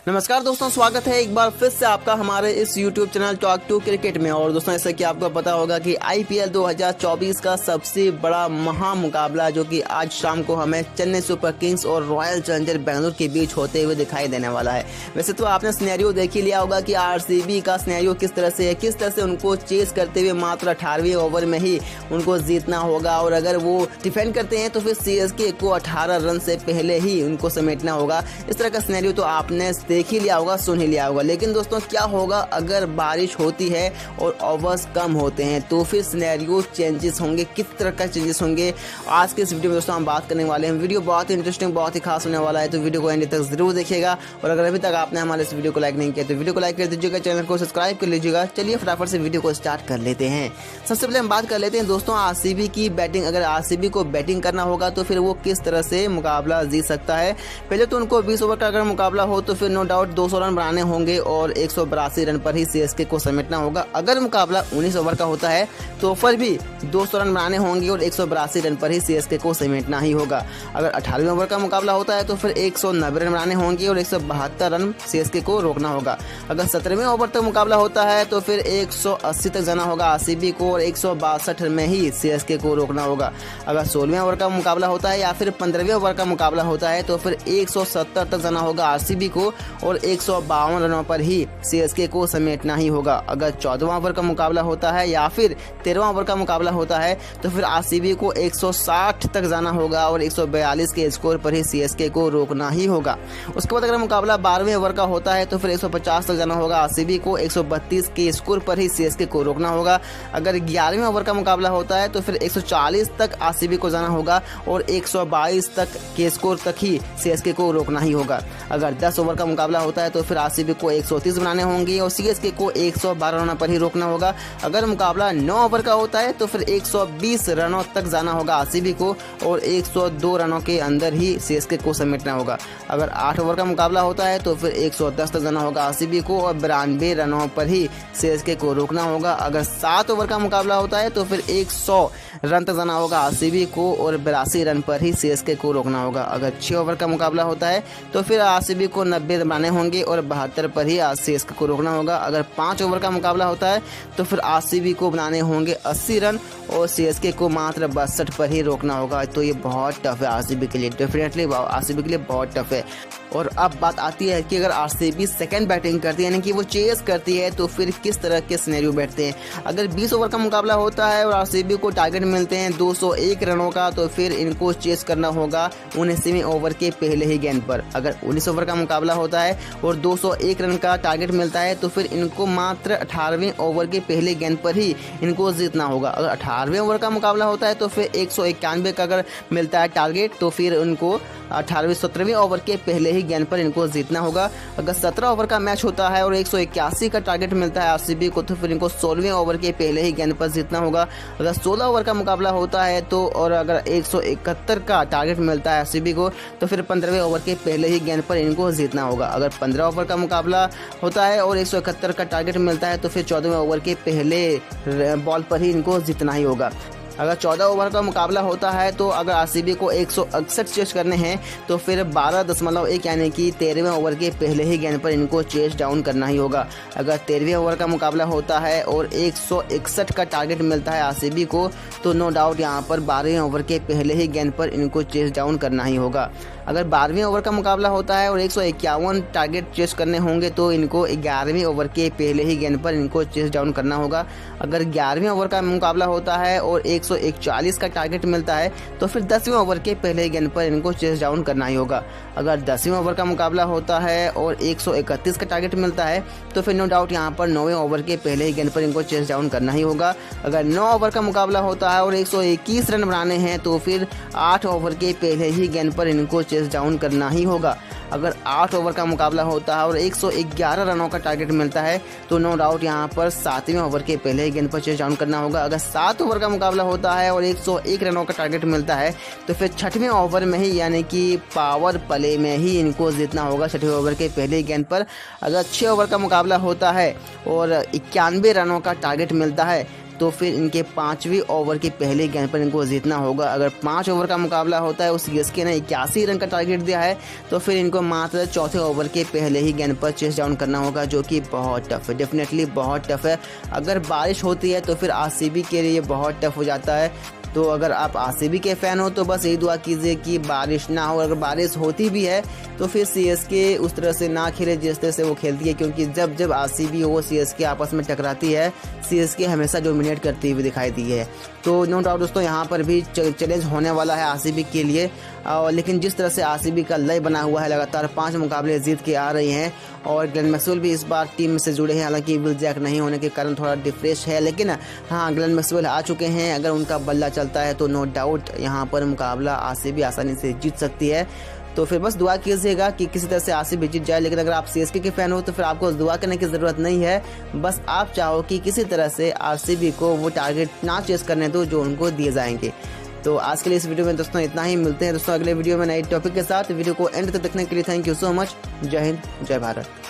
नमस्कार दोस्तों, स्वागत है एक बार फिर से आपका हमारे इस YouTube channel talk to cricket में। और दोस्तों, जैसा कि आपको पता होगा कि IPL 2024 का सबसे बड़ा महा मुकाबला जो कि आज शाम को हमें चेन्नई सुपर किंग्स और रॉयल चैलेंजर बेंगलुरु के बीच होते हुए दिखाई देने वाला है। वैसे तो आपने सिनेरियो देख ही लिया होगा कि RCB का सिनेरियो किस तरह से है, किस तरह से उनको चेस करते हुए मात्र 18वें ओवर में ही उनको जीतना होगा, और अगर वो डिफेंड करते हैं तो फिर CSK को 18 रन से पहले ही उनको समेटना होगा। इस तरह का सिनेरियो तो आपने देख ही लिया होगा, सुन ही लिया होगा। लेकिन दोस्तों, क्या होगा अगर बारिश होती है और ओवर्स कम होते हैं, तो फिर सिनेरियो चेंजेस होंगे, किस तरह का चेंजेस होंगे, आज के इस वीडियो में दोस्तों हम बात करने वाले हैं। वीडियो बहुत ही इंटरेस्टिंग, बहुत ही खास होने वाला है, तो वीडियो को एंड तक जरूर देखिएगा। और अगर अभी तक आपने हमारे इस वीडियो को लाइक नहीं किया तो वीडियो को लाइक कर दीजिएगा, चैनल को सब्सक्राइब कर लीजिएगा। चलिए फटाफट से वीडियो को स्टार्ट कर लेते हैं। सबसे पहले हम बात कर लेते हैं दोस्तों RCB की बैटिंग। अगर RCB को बैटिंग करना होगा तो फिर वो किस तरह से मुकाबला जीत सकता है। पहले तो उनको 20 ओवर का अगर मुकाबला हो तो फिर नो डाउट 200 रन बनाने होंगे और 182 रन पर ही CSK को समेटना होगा। अगर मुकाबला 19 ओवर का होता है तो फिर भी 200 रन बनाने होंगे और 182 रन पर ही CSK को समेटना ही होगा। अगर 18वें ओवर का मुकाबला होता है तो फिर 190 रन बनाने होंगे और 172 रन CSK को रोकना होगा। अगर 17वें ओवर तक मुकाबला होता है तो फिर 180 तक जाना होगा RCB को और 162 में ही CSK को रोकना होगा। अगर 16वें ओवर का मुकाबला होता है या फिर 15वें ओवर का मुकाबला होता है तो फिर 170 तक जाना होगा RCB को और 152 रनों पर ही CSK को समेटना ही होगा। अगर 14वां ओवर का मुकाबला होता है या फिर 13वां ओवर का मुकाबला होता है तो फिर RCB को 160 तक जाना होगा और 142 के स्कोर पर ही CSK को रोकना ही होगा। उसके बाद अगर मुकाबला 12वें ओवर का होता है तो फिर 150 तक जाना होगा RCB को, 132 के स्कोर पर ही CSK को रोकना होगा। अगर 11वें ओवर का मुकाबला होता है तो फिर 140 तक RCB को जाना होगा और 122 तक के स्कोर तक ही CSK को रोकना ही होगा। अगर 10 ओवर का मुकाबला होता है तो फिर RCB को 130 बनाने होंगे और CSK को 112 रनों पर ही रोकना होगा। अगर मुकाबला 9 ओवर का होता है तो फिर 120 रनों तक जाना होगा RCB को और 102 रनों के अंदर ही CSK को समेटना होगा। अगर 8 ओवर का मुकाबला होता है तो फिर 110 तक जाना होगा RCB को और 92 रनों पर ही CSK को रोकना होगा। अगर 7 ओवर का मुकाबला होता है तो फिर 100 रन तक जाना होगा RCB को और 82 रन पर ही CSK को रोकना होगा। अगर 6 ओवर का मुकाबला होता है तो फिर RCB को 90 बनाने होंगे और 72 पर ही CSK को रोकना होगा। अगर 5 ओवर का मुकाबला होता है तो फिर RCB को बनाने होंगे 80 रन और CSK को मात्र 62 पर ही रोकना होगा। तो ये बहुत टफ है RCB के लिए, डेफिनेटली RCB के लिए बहुत टफ है। और अब बात आती है कि अगर RCB सेकंड बैटिंग करती है, यानी कि वो चेस करती है, तो फिर किस तरह के सिनेरियो बैठते हैं। अगर 20 ओवर का मुकाबला होता है और RCB को टारगेट मिलते हैं 201 रनों का, तो फिर इनको चेस करना होगा 19वें ओवर के पहले ही गेंद पर। अगर 19 ओवर का मुकाबला होता है और 201 रन का टारगेट मिलता है तो फिर इनको मात्र 18वें ओवर के पहले गेंद पर ही इनको जीतना होगा। अगर 18वें ओवर का मुकाबला होता है तो फिर 191 का अगर मिलता है टारगेट तो फिर उनको 17वें ओवर के पहले ही गेंद पर इनको जीतना होगा। अगर 17 ओवर का मैच होता है और 181 का टारगेट मिलता है RCB को तो फिर इनको 16वें ओवर के पहले ही गेंद पर जीतना होगा। अगर 16 ओवर का मुकाबला होता है तो और अगर 171 का टारगेट मिलता है RCB को तो फिर 15वें ओवर के पहले ही गेंद पर इनको जीतना होगा। अगर 15 ओवर का मुकाबला होता है और 171 का टारगेट मिलता है तो फिर 14वें ओवर के पहले बॉल पर ही इनको जीतना ही होगा। अगर 14 ओवर का मुकाबला होता है तो अगर RCB को 168 चेस करने हैं तो फिर 12.1 यानी कि 13वें ओवर के पहले ही गेंद पर इनको चेस डाउन करना ही होगा। अगर 13वें ओवर का मुकाबला होता है और 161 का टारगेट मिलता है RCB को तो नो डाउट यहाँ पर 12वें ओवर के पहले ही गेंद पर इनको चेस डाउन करना ही होगा। अगर 12वें ओवर का मुकाबला होता है और 151 टारगेट चेस करने होंगे तो इनको 11वें ओवर के पहले ही गेंद पर इनको चेस डाउन करना होगा। अगर 11वें ओवर का मुकाबला होता है और 141 का टारगेट मिलता है तो फिर 10वें ओवर के पहले गेंद पर इनको चेस डाउन करना ही होगा। अगर 10वें ओवर का मुकाबला होता है और 131 का टारगेट मिलता है तो फिर नो डाउट यहाँ पर 9वें ओवर के पहले ही गेंद पर इनको चेस डाउन करना ही होगा। अगर 9 ओवर का मुकाबला होता है और 121 रन बनाने हैं तो फिर 8 ओवर के पहले ही गेंद पर इनको चेस डाउन करना ही होगा। अगर 8 ओवर का मुकाबला होता है और 111 रनों का टारगेट मिलता है तो नो डाउट यहाँ पर 7वें ओवर के पहले ही गेंद पर चेस डाउन करना होगा। अगर 7 ओवर का मुकाबला होता है और 101 रनों का टारगेट मिलता है तो फिर 6वें ओवर में ही यानी कि पावर प्ले में ही इनको जीतना होगा 6वें ओवर के पहले गेंद पर। अगर 6 ओवर का मुकाबला होता है और 91 रनों का टारगेट मिलता है तो फिर इनके 5वें ओवर के पहले गेंद पर इनको जीतना होगा। अगर 5 ओवर का मुकाबला होता है, उस सीएसके ने 81 रन का टारगेट दिया है, तो फिर इनको मात्र चौथे ओवर के पहले ही गेंद पर चेस डाउन करना होगा, जो कि बहुत टफ है, डेफिनेटली बहुत टफ है। अगर बारिश होती है तो फिर आरसीबी के लिए बहुत टफ हो जाता है। तो अगर आप आरसीबी के फ़ैन हो तो बस यही दुआ कीजिए कि बारिश ना हो। अगर बारिश होती भी है तो फिर सीएसके उस तरह से ना खेले जिस तरह से वो खेलती है, क्योंकि जब जब आरसीबी हो सीएसके आपस में टकराती है, सीएसके हमेशा डोमिनेट करती हुई दिखाई दी है। तो नो डाउट दोस्तों यहाँ पर भी चैलेंज होने वाला है आरसीबी के लिए। लेकिन जिस तरह से आरसीबी का लय बना हुआ है, लगातार 5 मुकाबले जीत के आ रही हैं और ग्लेन मैक्सवेल भी इस बार टीम से जुड़े हैं। हालांकि विल जैक नहीं होने के कारण थोड़ा डिफ्रेश है, लेकिन हाँ ग्लेन मैक्सवेल आ चुके हैं। अगर उनका बल्ला चलता है तो नो डाउट यहाँ पर मुकाबला आरसीबी आसानी से जीत सकती है। तो फिर बस दुआ कीजिएगा कि किसी तरह से आरसीबी जीत जाए। लेकिन अगर आप सीएसके के फैन हो तो फिर आपको दुआ करने की ज़रूरत नहीं है, बस आप चाहो कि किसी तरह से आरसीबी को वो टारगेट ना चेस करने दो जो उनको दिए जाएंगे। तो आज के लिए इस वीडियो में दोस्तों इतना ही। मिलते हैं दोस्तों अगले वीडियो में नए टॉपिक के साथ। वीडियो को एंड तक देखने के लिए थैंक यू सो मच। जय हिंद, जय भारत।